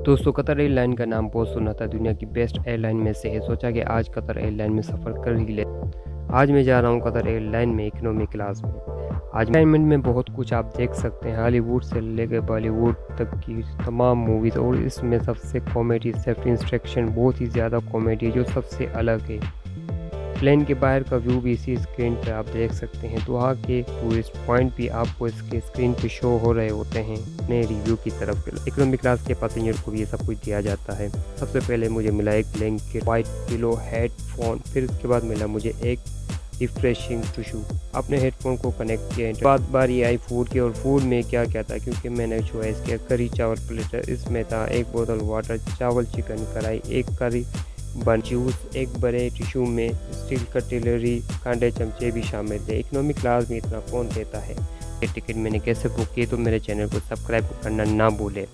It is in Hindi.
दोस्तों, कतर एयरलाइन का नाम बहुत सुना था। दुनिया की बेस्ट एयरलाइन में से है। सोचा कि आज कतर एयरलाइन में सफ़र कर ही ले। आज मैं जा रहा हूँ कतर एयरलाइन में इकोनॉमी क्लास में। आज एयरलाइन में बहुत कुछ आप देख सकते हैं, हॉलीवुड से लेकर बॉलीवुड तक की तमाम मूवीज़। और इसमें सबसे कॉमेडी, सेफ्टी इंस्ट्रक्शन बहुत ही ज़्यादा कॉमेडी है जो सबसे अलग है। प्लेन के बाहर का व्यू भी इसी स्क्रीन पर आप देख सकते हैं। तो वहाँ के टूरिस्ट पॉइंट भी आपको इसके स्क्रीन पे शो हो रहे होते हैं अपने रिव्यू की तरफ। इकोनॉमी क्लास के पैसेंजर को भी ये सब कुछ दिया जाता है। सबसे पहले मुझे मिला एक ब्लैंकेट, वाइट पिलो, हेडफोन। फिर उसके बाद मिला मुझे एक रिफ्रेशिंग टिशू। अपने हेडफोन को कनेक्ट किया। बारी आई फूड की, और फूड में क्या क्या था, क्योंकि मैंने चॉइस किया करी चावल प्लेटर। इसमें था एक बोतल वाटर, चावल, चिकन कढ़ाई, एक करी बन, जूस, एक बड़े टिशू में स्टील कटलरी, कांटे, चमचे भी शामिल थे। इकोनॉमी क्लास में इतना कौन देता है। ये टिकट मैंने कैसे बुक की, तो मेरे चैनल को सब्सक्राइब करना ना भूलें।